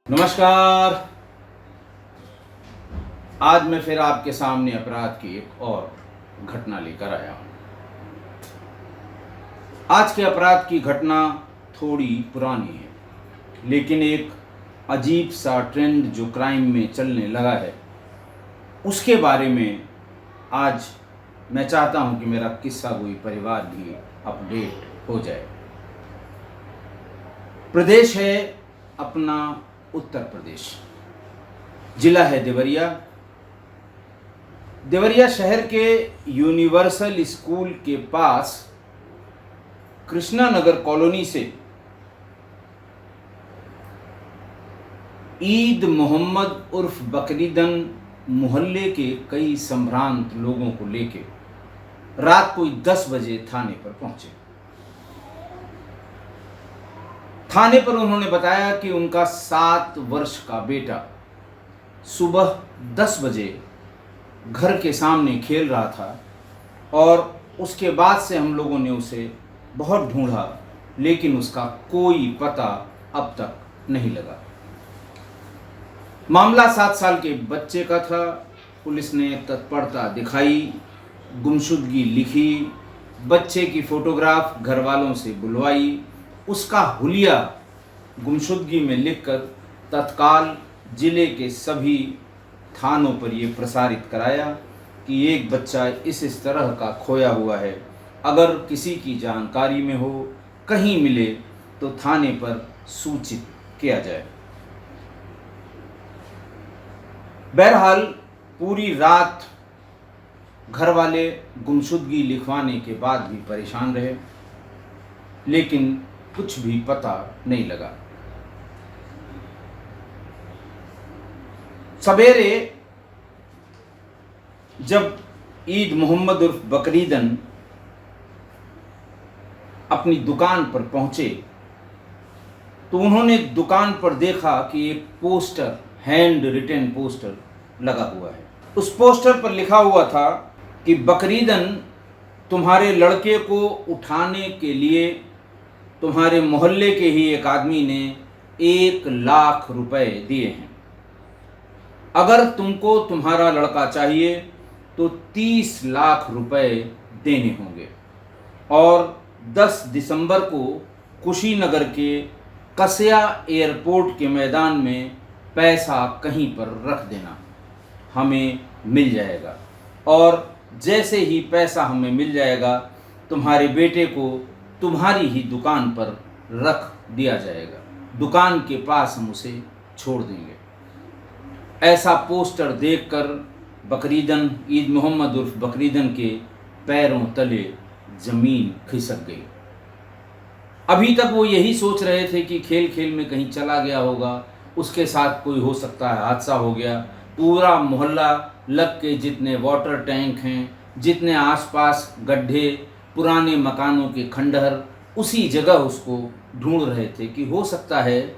नमस्कार। आज मैं फिर आपके सामने अपराध की एक और घटना लेकर आया हूँ। आज के अपराध की घटना थोड़ी पुरानी है, लेकिन एक अजीब सा ट्रेंड जो क्राइम में चलने लगा है उसके बारे में आज मैं चाहता हूँ कि मेरा किस्सा गोई परिवार भी अपडेट हो जाए। प्रदेश है अपना उत्तर प्रदेश, जिला है देवरिया। देवरिया शहर के यूनिवर्सल स्कूल के पास कृष्णा नगर कॉलोनी से ईद मोहम्मद उर्फ बकरीदन मोहल्ले के कई संभ्रांत लोगों को लेके रात को 10 बजे थाने पर पहुंचे। थाने पर उन्होंने बताया कि उनका 7 वर्ष का बेटा सुबह 10 बजे घर के सामने खेल रहा था और उसके बाद से हम लोगों ने उसे बहुत ढूंढा, लेकिन उसका कोई पता अब तक नहीं लगा। मामला 7 साल के बच्चे का था। पुलिस ने तत्परता दिखाई, गुमशुदगी लिखी, बच्चे की फोटोग्राफ घर वालों से बुलवाई, उसका हुलिया गुमशुदगी में लिखकर तत्काल जिले के सभी थानों पर यह प्रसारित कराया कि एक बच्चा इस तरह का खोया हुआ है, अगर किसी की जानकारी में हो, कहीं मिले तो थाने पर सूचित किया जाए। बहरहाल पूरी रात घर वाले गुमशुदगी लिखवाने के बाद भी परेशान रहे, लेकिन कुछ भी पता नहीं लगा। सवेरे जब ईद मोहम्मद उर्फ बकरीदन अपनी दुकान पर पहुंचे तो उन्होंने दुकान पर देखा कि एक पोस्टर, हैंड रिटन पोस्टर लगा हुआ है। उस पोस्टर पर लिखा हुआ था कि बकरीदन, तुम्हारे लड़के को उठाने के लिए तुम्हारे मोहल्ले के ही एक आदमी ने 1 लाख रुपए दिए हैं। अगर तुमको तुम्हारा लड़का चाहिए तो 30 लाख रुपए देने होंगे और 10 दिसंबर को कुशीनगर के कसिया एयरपोर्ट के मैदान में पैसा कहीं पर रख देना, हमें मिल जाएगा। और जैसे ही पैसा हमें मिल जाएगा तुम्हारे बेटे को तुम्हारी ही दुकान पर रख दिया जाएगा, दुकान के पास हम उसे छोड़ देंगे। ऐसा पोस्टर देखकर बकरीदन, ईद मोहम्मद उर्फ बकरीदन के पैरों तले जमीन खिसक गई। अभी तक वो यही सोच रहे थे कि खेल खेल में कहीं चला गया होगा, उसके साथ कोई हो सकता है हादसा हो गया। पूरा मोहल्ला लग के जितने वाटर टैंक हैं, जितने आसपास गड्ढे, पुराने मकानों के खंडहर, उसी जगह उसको ढूंढ रहे थे कि हो सकता है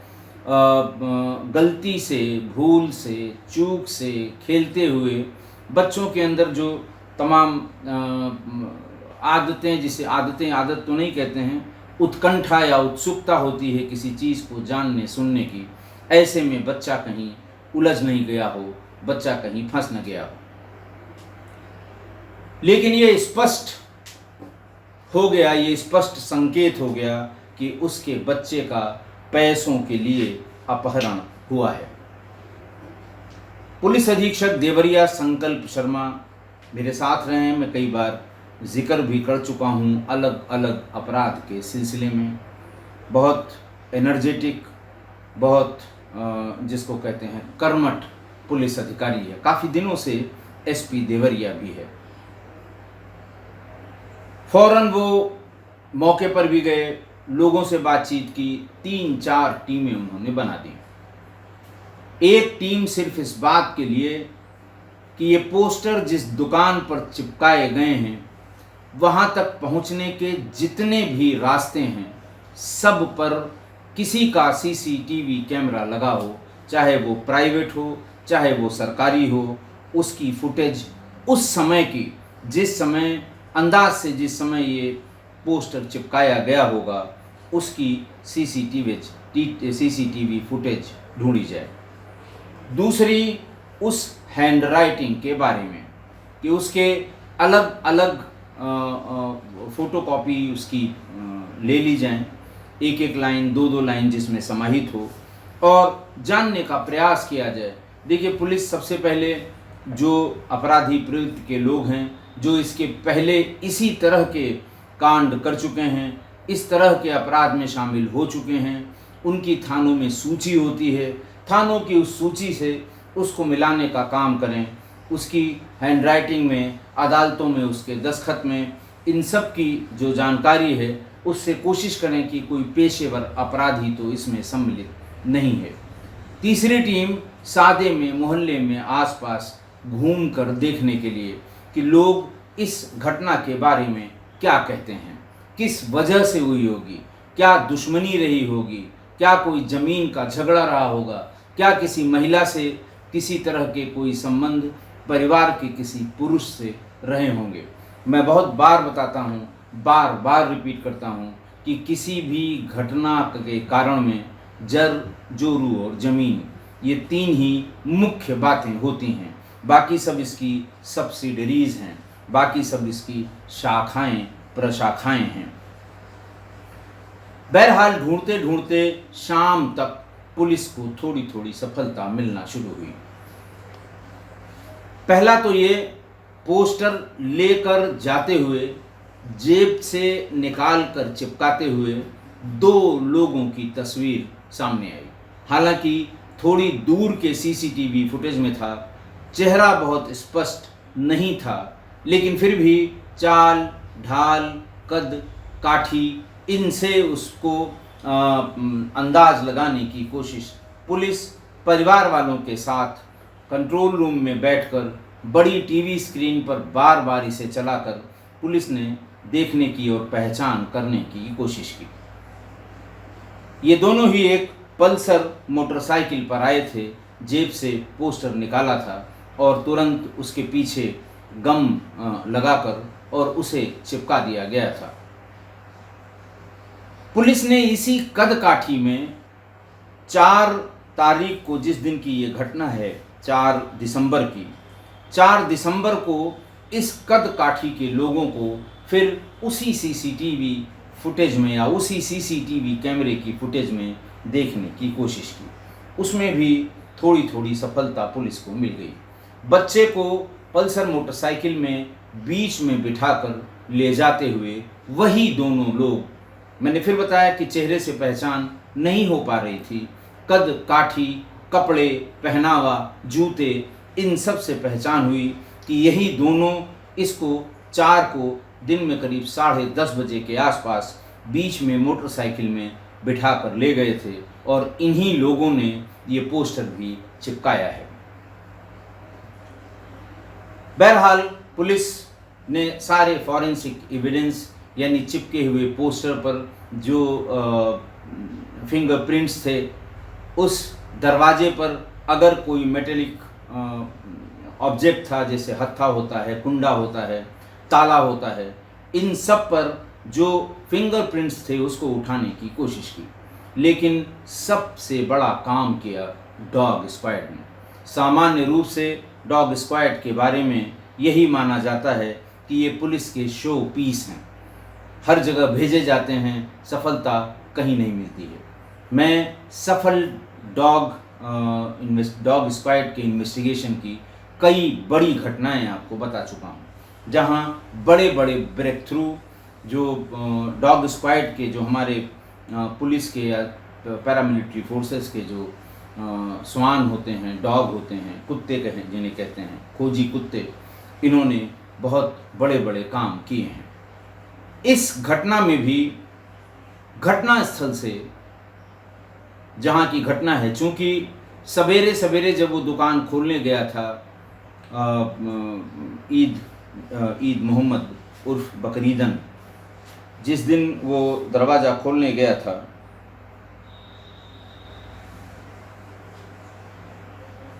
गलती से, भूल से, चूक से खेलते हुए बच्चों के अंदर जो तमाम आदतें, जिसे आदत तो नहीं कहते हैं, उत्कंठा या उत्सुकता होती है किसी चीज़ को जानने सुनने की, ऐसे में बच्चा कहीं उलझ नहीं गया हो, बच्चा कहीं फंस न गया हो। लेकिन ये स्पष्ट हो गया, ये स्पष्ट संकेत हो गया कि उसके बच्चे का पैसों के लिए अपहरण हुआ है। पुलिस अधीक्षक देवरिया संकल्प शर्मा मेरे साथ रहे हैं। मैं कई बार जिक्र भी कर चुका हूँ अलग अलग अपराध के सिलसिले में। बहुत एनर्जेटिक, बहुत जिसको कहते हैं कर्मठ पुलिस अधिकारी है, काफ़ी दिनों से एसपी देवरिया भी है। फौरन वो मौके पर भी गए, लोगों से बातचीत की, 3-4 टीमें उन्होंने बना दी। एक टीम सिर्फ इस बात के लिए कि ये पोस्टर जिस दुकान पर चिपकाए गए हैं वहाँ तक पहुँचने के जितने भी रास्ते हैं सब पर किसी का सीसीटीवी कैमरा लगा हो, चाहे वो प्राइवेट हो, चाहे वो सरकारी हो, उसकी फुटेज उस समय की, जिस समय अंदाज से जिस समय ये पोस्टर चिपकाया गया होगा, उसकी सीसीटीवी फुटेज ढूंढी जाए। दूसरी, उस हैंडराइटिंग के बारे में कि उसके अलग अलग फ़ोटोकॉपी उसकी ले ली जाए, एक एक लाइन, दो दो लाइन जिसमें समाहित हो, और जानने का प्रयास किया जाए। देखिए, पुलिस सबसे पहले जो अपराधी प्रवृत्ति के लोग हैं, जो इसके पहले इसी तरह के कांड कर चुके हैं, इस तरह के अपराध में शामिल हो चुके हैं, उनकी थानों में सूची होती है, थानों की उस सूची से उसको मिलाने का काम करें, उसकी हैंडराइटिंग में, अदालतों में उसके दस्तखत में, इन सब की जो जानकारी है उससे कोशिश करें कि कोई पेशेवर अपराधी तो इसमें सम्मिलित नहीं है। तीसरी टीम सादे में, मोहल्ले में, आसपास घूम कर देखने के लिए कि लोग इस घटना के बारे में क्या कहते हैं, किस वजह से हुई होगी, क्या दुश्मनी रही होगी, क्या कोई ज़मीन का झगड़ा रहा होगा, क्या किसी महिला से किसी तरह के कोई संबंध परिवार के किसी पुरुष से रहे होंगे। मैं बहुत बार बताता हूँ, बार बार रिपीट करता हूँ कि किसी भी घटना के कारण में जर, जोरू और ज़मीन, ये तीन ही मुख्य बातें होती हैं। बाकी सब इसकी सब्सिडरीज हैं, बाकी सब इसकी शाखाएं, प्रशाखाएं हैं। बहरहाल ढूंढते ढूंढते शाम तक पुलिस को थोड़ी थोड़ी सफलता मिलना शुरू हुई। पहला तो ये, पोस्टर लेकर जाते हुए, जेब से निकाल कर चिपकाते हुए दो लोगों की तस्वीर सामने आई। हालांकि थोड़ी दूर के सीसीटीवी फुटेज में था, चेहरा बहुत स्पष्ट नहीं था, लेकिन फिर भी चाल, ढाल, कद, काठी, इनसे उसको अंदाज लगाने की कोशिश पुलिस परिवार वालों के साथ कंट्रोल रूम में बैठकर बड़ी टीवी स्क्रीन पर बार बार इसे चलाकर पुलिस ने देखने की और पहचान करने की कोशिश की। ये दोनों ही एक पल्सर मोटरसाइकिल पर आए थे, जेब से पोस्टर निकाला था और तुरंत उसके पीछे गम लगाकर और उसे चिपका दिया गया था। पुलिस ने इसी कद काठी में 4 तारीख को, जिस दिन की ये घटना है, 4 दिसंबर की, 4 दिसंबर को इस कद काठी के लोगों को फिर उसी सीसीटीवी फुटेज में या उसी सीसीटीवी कैमरे की फुटेज में देखने की कोशिश की। उसमें भी थोड़ी थोड़ी सफलता पुलिस को मिल गई। बच्चे को पल्सर मोटरसाइकिल में बीच में बिठाकर ले जाते हुए वही दोनों लोग, मैंने फिर बताया कि चेहरे से पहचान नहीं हो पा रही थी, कद काठी, कपड़े, पहनावा, जूते, इन सब से पहचान हुई कि यही दोनों इसको 4 को दिन में करीब 10:30 बजे के आसपास बीच में मोटरसाइकिल में बिठा कर ले गए थे और इन्हीं लोगों ने ये पोस्टर भी चिपकाया है। बहरहाल पुलिस ने सारे फॉरेंसिक एविडेंस, यानी चिपके हुए पोस्टर पर जो फिंगरप्रिंट्स थे, उस दरवाजे पर अगर कोई मेटेलिक ऑब्जेक्ट था, जैसे हत्था होता है, कुंडा होता है, ताला होता है, इन सब पर जो फिंगरप्रिंट्स थे उसको उठाने की कोशिश की। लेकिन सबसे बड़ा काम किया डॉग स्क्वाड ने। सामान्य रूप से डॉग स्क्वाड के बारे में यही माना जाता है कि ये पुलिस के शो पीस हैं, हर जगह भेजे जाते हैं, सफलता कहीं नहीं मिलती है। मैं सफल डॉग स्क्वाड के इन्वेस्टिगेशन की कई बड़ी घटनाएं आपको बता चुका हूँ, जहाँ बड़े बड़े ब्रेक थ्रू जो डॉग स्क्वाड के, जो हमारे पुलिस के या पैरामिलिट्री फोर्सेस के जो स्वान होते हैं, डॉग होते हैं, कुत्ते कहें जिन्हें कहते हैं, खोजी कुत्ते, इन्होंने बहुत बड़े बड़े काम किए हैं। इस घटना में भी घटना स्थल से, जहाँ की घटना है, चूँकि सवेरे सवेरे जब वो दुकान खोलने गया था, ईद मोहम्मद उर्फ बकरीदन, जिस दिन वो दरवाज़ा खोलने गया था,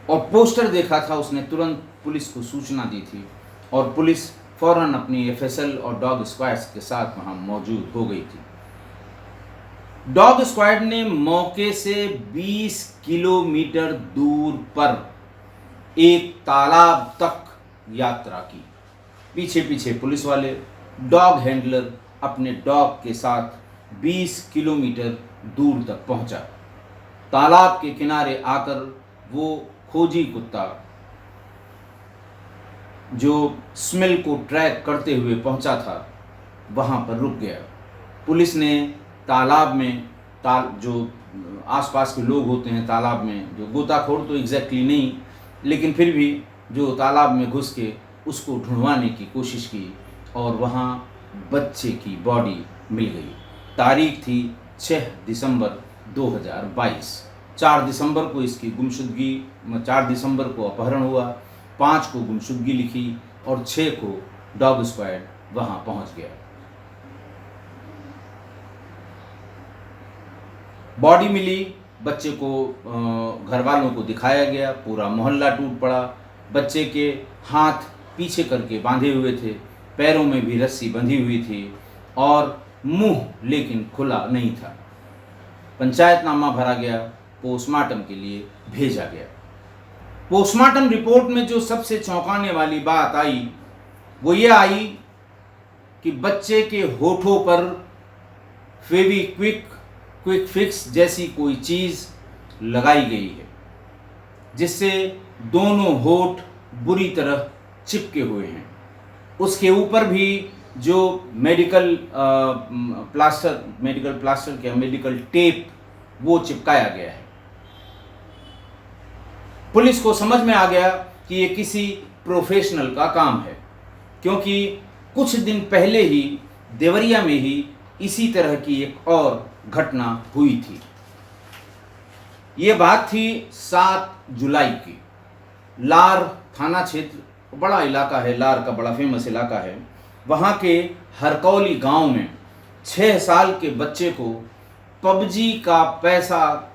और पोस्टर देखा था, उसने तुरंत पुलिस को सूचना दी थी और पुलिस फ़ौरन अपनी एफएसएल और डॉग स्क्वाड्स के साथ वहाँ मौजूद हो गई थी। डॉग स्क्वाड ने मौके से 20 किलोमीटर दूर पर एक तालाब तक यात्रा की। पीछे पीछे पुलिस वाले, डॉग हैंडलर अपने डॉग के साथ 20 किलोमीटर दूर तक पहुंचा। तालाब के किनारे आकर वो खोजी कुत्ता जो स्मेल को ट्रैक करते हुए पहुंचा था वहां पर रुक गया। पुलिस ने तालाब में जो आसपास के लोग होते हैं तालाब में, जो गोताखोर तो एग्जैक्टली नहीं, लेकिन फिर भी जो तालाब में घुस के उसको ढूंढवाने की कोशिश की और वहाँ बच्चे की बॉडी मिल गई। तारीख थी 6 दिसंबर 2022। 4 दिसंबर को इसकी गुमशुदगी 4 दिसंबर को अपहरण हुआ, 5 को गुमशुदगी लिखी और 6 को डॉग स्क्वाड वहाँ पहुँच गया। बॉडी मिली, बच्चे को घर वालों को दिखाया गया, पूरा मोहल्ला टूट पड़ा। बच्चे के हाथ पीछे करके बांधे हुए थे, पैरों में भी रस्सी बंधी हुई थी और मुंह लेकिन खुला नहीं था। पंचायतनामा भरा गया, पोस्टमार्टम के लिए भेजा गया। पोस्टमार्टम रिपोर्ट में जो सबसे चौंकाने वाली बात आई वो ये आई कि बच्चे के होठों पर फेविक्विक क्विक फिक्स जैसी कोई चीज़ लगाई गई है, जिससे दोनों होठ बुरी तरह चिपके हुए हैं। उसके ऊपर भी जो मेडिकल टेप वो चिपकाया गया है। पुलिस को समझ में आ गया कि ये किसी प्रोफेशनल का काम है, क्योंकि कुछ दिन पहले ही देवरिया में ही इसी तरह की एक और घटना हुई थी। ये बात थी 7 जुलाई की। लार थाना क्षेत्र, बड़ा इलाका है, लार का बड़ा फेमस इलाका है। वहाँ के हरकौली गांव में 6 साल के बच्चे को पबजी का पैसा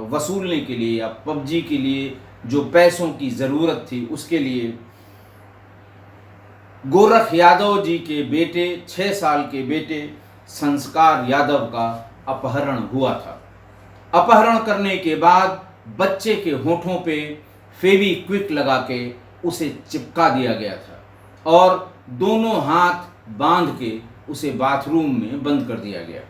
वसूलने के लिए या पबजी के लिए जो पैसों की ज़रूरत थी उसके लिए गोरख यादव जी के बेटे 6 साल के बेटे संस्कार यादव का अपहरण हुआ था। अपहरण करने के बाद बच्चे के होठों पे फेविक्विक लगा के उसे चिपका दिया गया था और दोनों हाथ बांध के उसे बाथरूम में बंद कर दिया गया।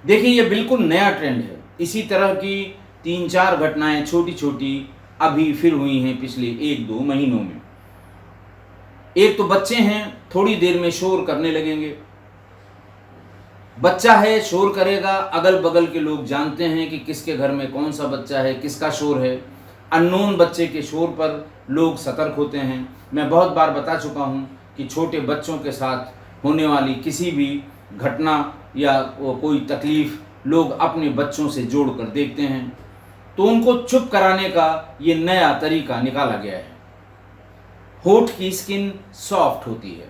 देखिए, ये बिल्कुल नया ट्रेंड है। इसी तरह की 3-4 घटनाएं छोटी छोटी अभी फिर हुई हैं पिछले 1-2 महीनों में। एक तो बच्चे हैं, थोड़ी देर में शोर करने लगेंगे। बच्चा है, शोर करेगा, अगल बगल के लोग जानते हैं कि किसके घर में कौन सा बच्चा है, किसका शोर है। अननोन बच्चे के शोर पर लोग सतर्क होते हैं। मैं बहुत बार बता चुका हूं कि छोटे बच्चों के साथ होने वाली किसी भी घटना या कोई तकलीफ लोग अपने बच्चों से जोड़कर देखते हैं, तो उनको चुप कराने का ये नया तरीका निकाला गया है। होठ की स्किन सॉफ्ट होती है,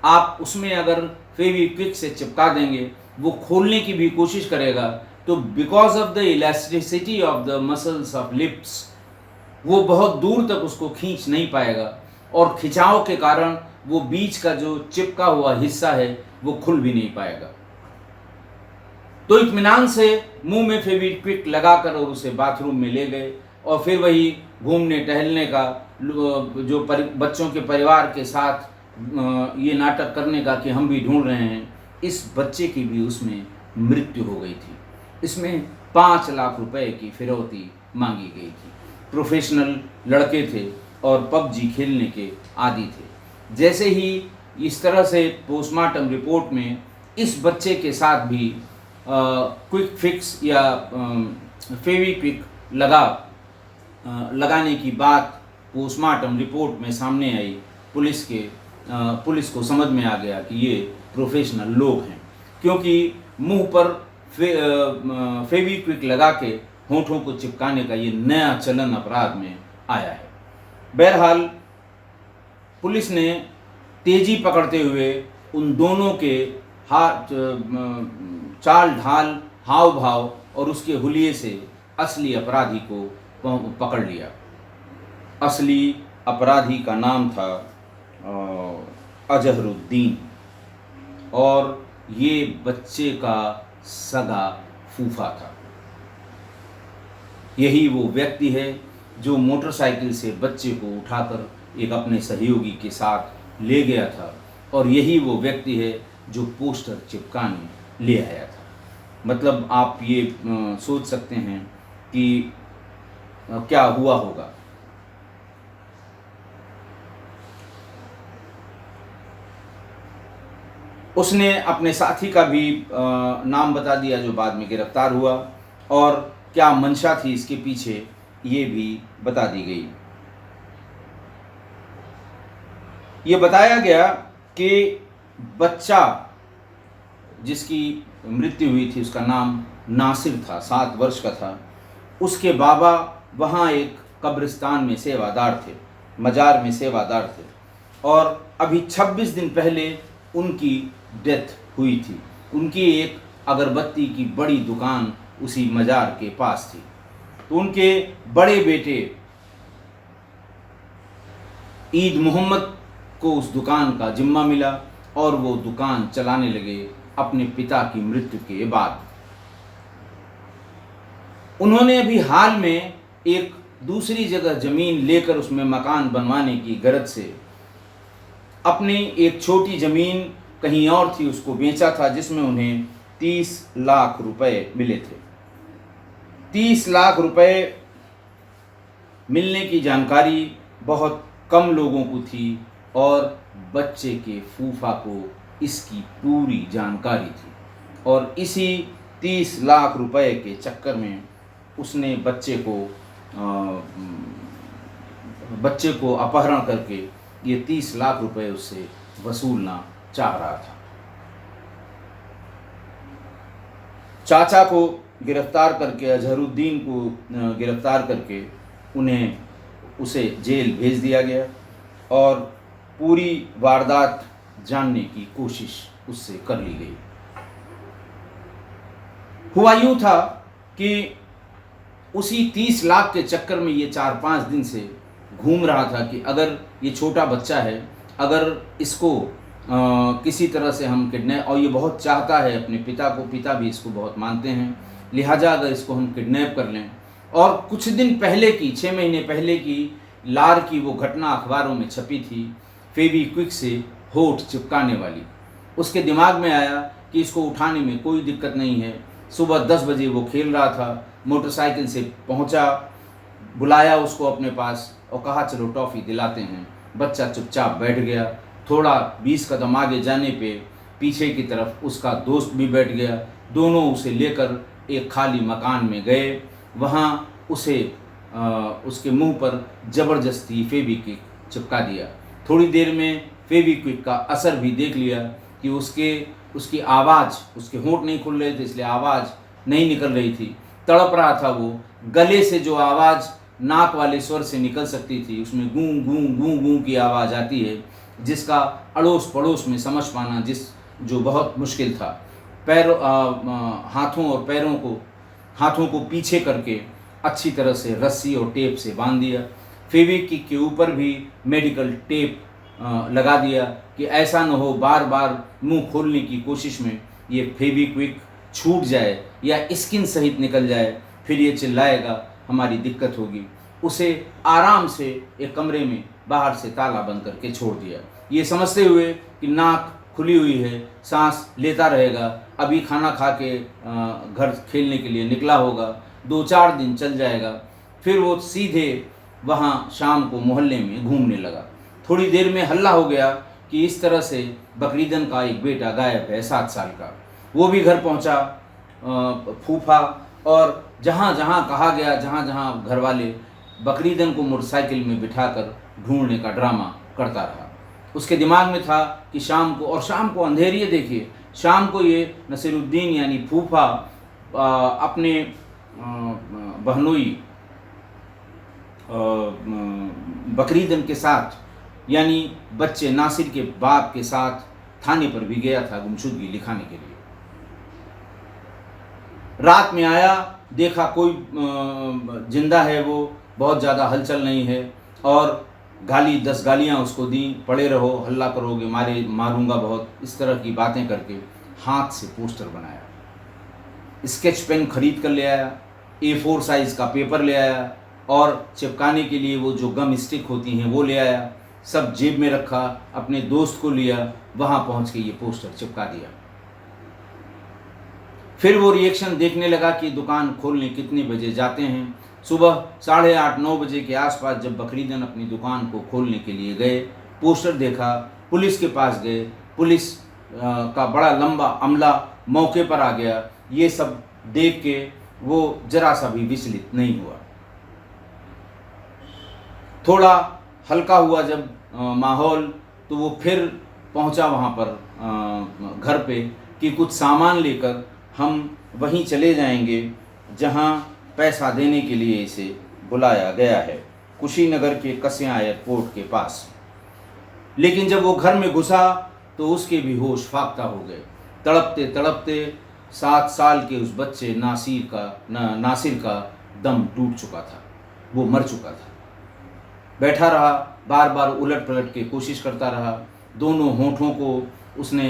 आप उसमें अगर फेविक्विक से चिपका देंगे, वो खोलने की भी कोशिश करेगा तो because of the elasticity of the muscles of lips वो बहुत दूर तक उसको खींच नहीं पाएगा और खिंचाव के कारण वो बीच का जो चिपका हुआ हिस्सा है वो खुल भी नहीं पाएगा। तो इत्मीनान से मुंह में फेविक्विक लगाकर और उसे बाथरूम में ले गए और फिर वही घूमने टहलने का, जो बच्चों के परिवार के साथ ये नाटक करने का कि हम भी ढूंढ रहे हैं। इस बच्चे की भी उसमें मृत्यु हो गई थी। इसमें 5 लाख रुपए की फिरौती मांगी गई थी। प्रोफेशनल लड़के थे और पबजी खेलने के आदी थे। जैसे ही इस तरह से पोस्टमार्टम रिपोर्ट में इस बच्चे के साथ भी क्विक फिक्स या फेविक्विक लगाने की बात पोस्टमार्टम रिपोर्ट में सामने आई, पुलिस को समझ में आ गया कि ये प्रोफेशनल लोग हैं, क्योंकि मुंह पर फेविक्विक लगा के होठों को चिपकाने का ये नया चलन अपराध में आया है। बहरहाल पुलिस ने तेजी पकड़ते हुए उन दोनों के हाथ, चाल ढाल, हाव भाव और उसके हुलिये से असली अपराधी को पकड़ लिया। असली अपराधी का नाम था अजहरुद्दीन और ये बच्चे का सगा फूफा था। यही वो व्यक्ति है जो मोटरसाइकिल से बच्चे को उठाकर एक अपने सहयोगी के साथ ले गया था, और यही वो व्यक्ति है जो पोस्टर चिपकाने ले आया था। मतलब आप ये सोच सकते हैं कि क्या हुआ होगा। उसने अपने साथी का भी नाम बता दिया जो बाद में गिरफ्तार हुआ, और क्या मंशा थी इसके पीछे ये भी बता दी गई। ये बताया गया कि बच्चा जिसकी मृत्यु हुई थी उसका नाम नासिर था, 7 वर्ष का था। उसके बाबा वहाँ एक कब्रिस्तान में सेवादार थे, मजार में सेवादार थे, और अभी 26 दिन पहले उनकी डेथ हुई थी। उनकी एक अगरबत्ती की बड़ी दुकान उसी मजार के पास थी। तो उनके बड़े बेटे ईद मोहम्मद को उस दुकान का जिम्मा मिला, और वो दुकान चलाने लगे अपने पिता की मृत्यु के बाद। उन्होंने अभी हाल में एक दूसरी जगह ज़मीन लेकर उसमें मकान बनवाने की गरज से अपनी एक छोटी ज़मीन कहीं और थी उसको बेचा था, जिसमें उन्हें 30 लाख रुपए मिले थे। 30 लाख रुपए मिलने की जानकारी बहुत कम लोगों को थी, और बच्चे के फूफा को इसकी पूरी जानकारी थी, और इसी 30 लाख रुपए के चक्कर में उसने बच्चे को अपहरण करके ये 30 लाख रुपए उससे वसूलना चाह रहा था। चाचा को गिरफ्तार करके, अजहरुद्दीन को गिरफ्तार करके उसे जेल भेज दिया गया, और पूरी वारदात जानने की कोशिश उससे कर ली गई। हुआ यूँ था कि उसी 30 लाख के चक्कर में ये 4-5 दिन से घूम रहा था कि अगर ये छोटा बच्चा है, अगर इसको किसी तरह से हम किडनैप, और ये बहुत चाहता है अपने पिता को, पिता भी इसको बहुत मानते हैं, लिहाजा अगर इसको हम किडनैप कर लें। और कुछ दिन पहले की, 6 महीने पहले की लार की वो घटना अखबारों में छपी थी, फेविक्विक से होठ चिपकाने वाली। उसके दिमाग में आया कि इसको उठाने में कोई दिक्कत नहीं है। सुबह 10 बजे वो खेल रहा था, मोटरसाइकिल से पहुंचा, बुलाया उसको अपने पास और कहा चलो टॉफ़ी दिलाते हैं। बच्चा चुपचाप बैठ गया। थोड़ा 20 कदम आगे जाने पे पीछे की तरफ उसका दोस्त भी बैठ गया। दोनों उसे लेकर एक खाली मकान में गए। वहाँ उसे उसके मुंह पर ज़बरदस्ती फेविक्विक चिपका दिया। थोड़ी देर में फेविक्विक का असर भी देख लिया कि उसकी आवाज़, उसके होंठ नहीं खुल रहे थे इसलिए आवाज़ नहीं निकल रही थी। तड़प रहा था वो। गले से जो आवाज़ नाक वाले स्वर से निकल सकती थी उसमें गूं गूं गूं गूं की आवाज़ आती है, जिसका अड़ोस पड़ोस में समझ पाना जो बहुत मुश्किल था। हाथों को पीछे करके अच्छी तरह से रस्सी और टेप से बांध दिया। फेविक्विक के ऊपर भी मेडिकल टेप लगा दिया कि ऐसा न हो बार बार मुंह खोलने की कोशिश में ये फेविक्विक छूट जाए या स्किन सहित निकल जाए, फिर ये चिल्लाएगा, हमारी दिक्कत होगी। उसे आराम से एक कमरे में बाहर से ताला बंद करके छोड़ दिया, ये समझते हुए कि नाक खुली हुई है, सांस लेता रहेगा, अभी खाना खा के घर खेलने के लिए निकला होगा, 2-4 दिन चल जाएगा। फिर वो सीधे वहाँ शाम को मोहल्ले में घूमने लगा। थोड़ी देर में हल्ला हो गया कि इस तरह से बकरीदन का एक बेटा गायब है, 7 साल का। वो भी घर पहुँचा फूफा, और जहाँ जहाँ कहा गया, जहाँ जहाँ घर वाले, बकरीदन को मोटरसाइकिल में बिठाकर ढूंढने का ड्रामा करता रहा। उसके दिमाग में था कि शाम को अंधेरी, देखिए शाम को ये नसीरुद्दीन यानी फूफा अपने बहनोई बकरीदन के साथ यानी बच्चे नासिर के बाप के साथ थाने पर भी गया था गुमशुदगी लिखाने के लिए। रात में आया, देखा कोई जिंदा है, वो बहुत ज़्यादा हलचल नहीं है, और 10 गालियाँ उसको दी, पड़े रहो, हल्ला करोगे, मारूंगा बहुत, इस तरह की बातें करके हाथ से पोस्टर बनाया। स्केच पेन खरीद कर ले आया, A4 साइज़ का पेपर ले आया और चिपकाने के लिए वो जो गम स्टिक होती हैं वो ले आया। सब जेब में रखा, अपने दोस्त को लिया, वहाँ पहुँच के ये पोस्टर चिपका दिया। फिर वो रिएक्शन देखने लगा कि दुकान खोलने कितने बजे जाते हैं। सुबह 8:30-9 बजे के आसपास जब बखरीदन अपनी दुकान को खोलने के लिए गए, पोस्टर देखा, पुलिस के पास गए, पुलिस का बड़ा लंबा अमला मौके पर आ गया। ये सब देख के वो जरा सा भी विचलित नहीं हुआ। थोड़ा हल्का हुआ जब माहौल, तो वो फिर पहुंचा वहाँ पर घर पे कि कुछ सामान लेकर हम वहीं चले जाएंगे जहाँ पैसा देने के लिए इसे बुलाया गया है, कुशीनगर के कसिया एयरपोर्ट के पास। लेकिन जब वो घर में घुसा तो उसके भी होश फाख्ता हो गए। तड़पते तड़पते 7 साल के उस बच्चे नासिर का दम टूट चुका था, वो मर चुका था। बैठा रहा, बार बार उलट पलट के कोशिश करता रहा, दोनों होंठों को उसने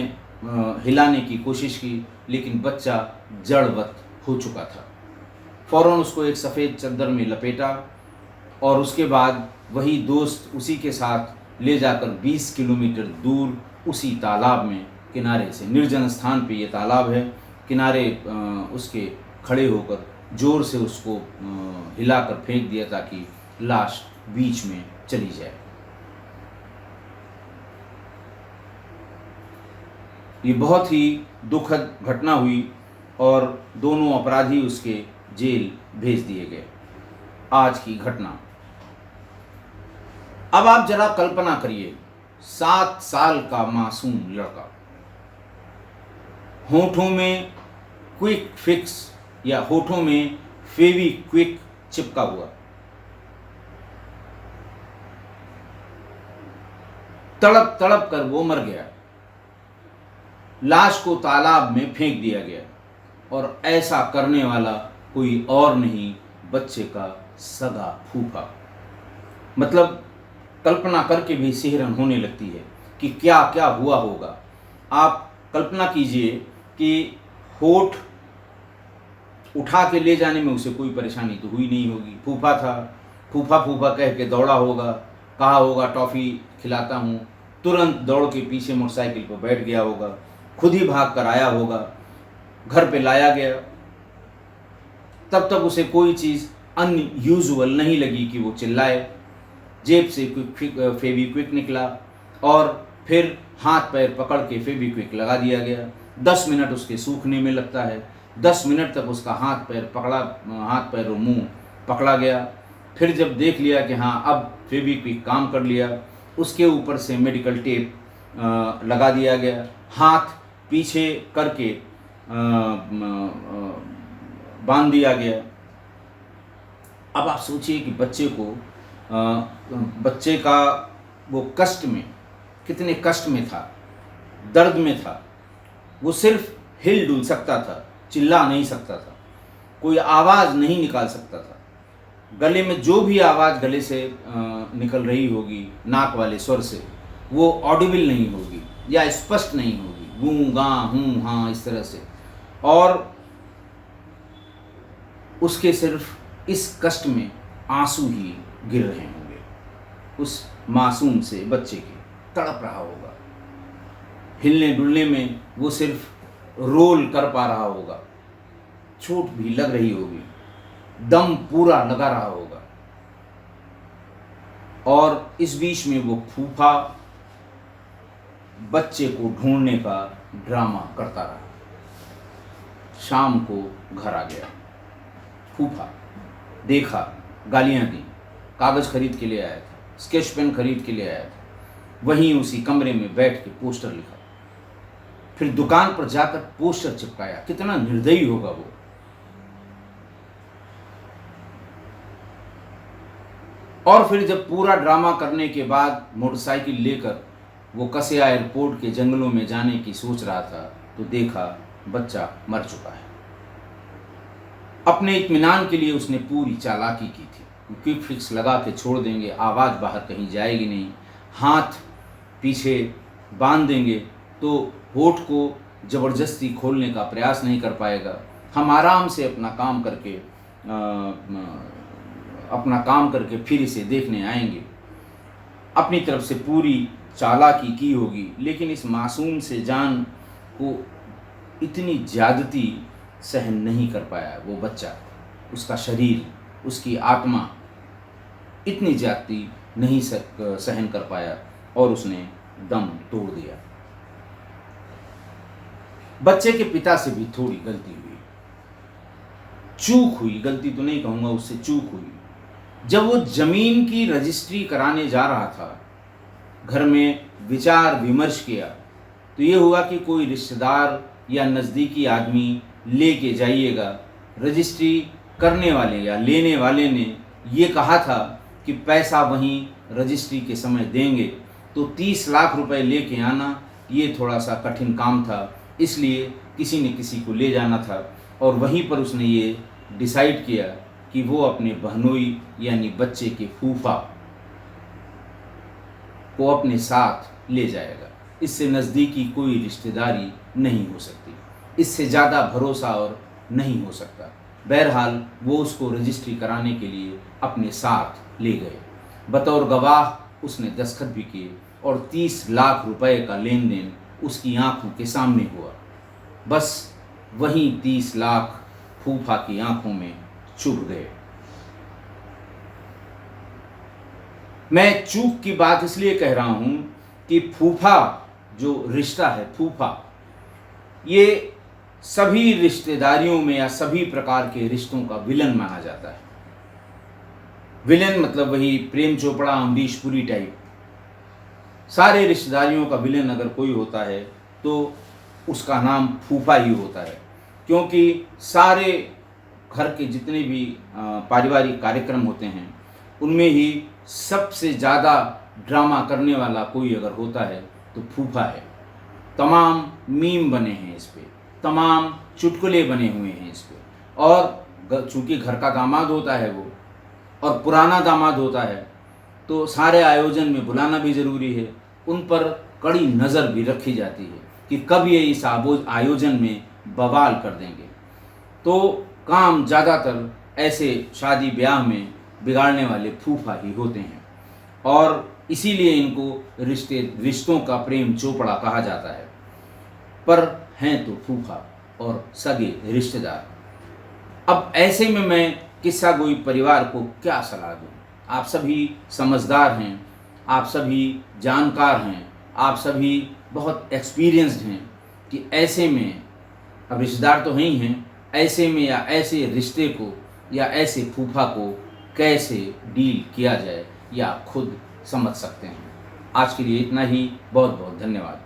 हिलाने की कोशिश की, लेकिन बच्चा जड़वत हो चुका था। फ़ौरन उसको एक सफ़ेद चादर में लपेटा और उसके बाद वही दोस्त उसी के साथ ले जाकर 20 किलोमीटर दूर उसी तालाब में, किनारे से, निर्जन स्थान पे ये तालाब है, किनारे उसके खड़े होकर ज़ोर से उसको हिलाकर फेंक दिया ताकि लाश बीच में चली जाए। ये बहुत ही दुखद घटना हुई और दोनों अपराधी उसके जेल भेज दिए गए। आज की घटना। अब आप जरा कल्पना करिए, 7 साल का मासूम लड़का, होठों में क्विक फिक्स या होठों में फेविक्विक चिपका हुआ, तड़प तड़प कर वो मर गया। लाश को तालाब में फेंक दिया गया और ऐसा करने वाला कोई और नहीं, बच्चे का सगा फूफा। मतलब कल्पना करके भी सिहरन होने लगती है कि क्या क्या हुआ होगा। आप कल्पना कीजिए कि होठ उठा के ले जाने में उसे कोई परेशानी तो हुई नहीं होगी। फूफा था, फूफा फूफा कह के दौड़ा होगा, कहा होगा टॉफ़ी खिलाता हूँ, तुरंत दौड़ के पीछे मोटरसाइकिल पर बैठ गया होगा, खुद ही भाग कर आया होगा, घर पे लाया गया। तब तक उसे कोई चीज़ अनयूजुअल नहीं लगी कि वो चिल्लाए। जेब से फेविक्विक निकला और फिर हाथ पैर पकड़ के फेविक्विक लगा दिया गया। 10 मिनट उसके सूखने में लगता है। 10 मिनट तक उसका हाथ पैर और मुंह पकड़ा गया। फिर जब देख लिया कि हाँ अब फेविक्विक काम कर लिया, उसके ऊपर से मेडिकल टेप लगा दिया गया। हाथ पीछे करके बांध दिया गया। अब आप सोचिए कि बच्चे का वो कष्ट में, कितने कष्ट में था, दर्द में था। वो सिर्फ हिल डुल सकता था, चिल्ला नहीं सकता था, कोई आवाज़ नहीं निकाल सकता था। गले में जो भी आवाज़ गले से निकल रही होगी नाक वाले स्वर से, वो ऑडिबल नहीं होगी या स्पष्ट नहीं होगी, गूं गां हूं हाँ इस तरह से। और उसके सिर्फ इस कष्ट में आंसू ही गिर रहे होंगे। उस मासूम से बच्चे के तड़प रहा होगा, हिलने डुलने में वो सिर्फ रोल कर पा रहा होगा, चोट भी लग रही होगी, दम पूरा लगा रहा होगा। और इस बीच में वो फूफा बच्चे को ढूंढने का ड्रामा करता रहा। शाम को घर आ गया, फूफा देखा, गालियां दी, कागज़ खरीद के ले आया था, स्केच पेन खरीद के ले आया था, वहीं उसी कमरे में बैठ के पोस्टर लिखा, फिर दुकान पर जाकर पोस्टर चिपकाया। कितना निर्दयी होगा वो। और फिर जब पूरा ड्रामा करने के बाद मोटरसाइकिल लेकर वो कसिया एयरपोर्ट के जंगलों में जाने की सोच रहा था, तो देखा बच्चा मर चुका है। अपने इत्मीनान के लिए उसने पूरी चालाकी की थी। क्विक फिक्स लगा के छोड़ देंगे, आवाज़ बाहर कहीं जाएगी नहीं, हाथ पीछे बांध देंगे तो होठ को ज़बरदस्ती खोलने का प्रयास नहीं कर पाएगा, हम आराम से अपना काम करके फिर इसे देखने आएंगे। अपनी तरफ से पूरी चालाकी की होगी, लेकिन इस मासूम से जान को इतनी ज़्यादती सहन नहीं कर पाया वो बच्चा। उसका शरीर, उसकी आत्मा इतनी ज़्यादती नहीं सहन कर पाया और उसने दम तोड़ दिया। बच्चे के पिता से भी थोड़ी गलती हुई, चूक हुई, गलती तो नहीं कहूँगा, उससे चूक हुई। जब वो ज़मीन की रजिस्ट्री कराने जा रहा था, घर में विचार विमर्श किया तो ये हुआ कि कोई रिश्तेदार या नज़दीकी आदमी लेके जाइएगा। रजिस्ट्री करने वाले या लेने वाले ने ये कहा था कि पैसा वहीं रजिस्ट्री के समय देंगे, तो 30 लाख रुपए लेके आना ये थोड़ा सा कठिन काम था, इसलिए किसी ने किसी को ले जाना था। और वहीं पर उसने ये डिसाइड किया कि वो अपने बहनोई यानी बच्चे के फूफा को अपने साथ ले जाएगा। इससे नज़दीकी कोई रिश्तेदारी नहीं हो सकती, इससे ज़्यादा भरोसा और नहीं हो सकता। बहरहाल वो उसको रजिस्ट्री कराने के लिए अपने साथ ले गए। बतौर गवाह उसने दस्तखत भी किए और 30 लाख रुपए का लेन देन उसकी आंखों के सामने हुआ। बस वहीं 30 लाख फूफा की आंखों में चुभ गए। मैं चूक की बात इसलिए कह रहा हूं कि फूफा जो रिश्ता है, फूफा, ये सभी रिश्तेदारियों में या सभी प्रकार के रिश्तों का विलन माना जाता है। विलन मतलब वही प्रेम चोपड़ा, अमरीश पुरी टाइप। सारे रिश्तेदारियों का विलन अगर कोई होता है तो उसका नाम फूफा ही होता है, क्योंकि सारे घर के जितने भी पारिवारिक कार्यक्रम होते हैं उनमें ही सबसे ज़्यादा ड्रामा करने वाला कोई अगर होता है तो फूफा है। तमाम मीम बने हैं इस पे, तमाम चुटकुले बने हुए हैं इस पे। और चूँकि घर का दामाद होता है वो और पुराना दामाद होता है, तो सारे आयोजन में बुलाना भी ज़रूरी है। उन पर कड़ी नज़र भी रखी जाती है कि कब ये इस आयोजन में बवाल कर देंगे। तो काम ज़्यादातर ऐसे शादी ब्याह में बिगाड़ने वाले फूफा ही होते हैं और इसीलिए इनको रिश्तों का प्रेम चोपड़ा कहा जाता है। पर हैं तो फूफा और सगे रिश्तेदार। अब ऐसे में मैं किस्सा गोई परिवार को क्या सलाह दूँ? आप सभी समझदार हैं, आप सभी जानकार हैं, आप सभी बहुत एक्सपीरियंस्ड हैं कि ऐसे में, अब रिश्तेदार तो हैं ही हैं, ऐसे में या ऐसे रिश्ते को या ऐसे फूफा को कैसे डील किया जाए या खुद समझ सकते हैं। आज के लिए इतना ही। बहुत बहुत धन्यवाद।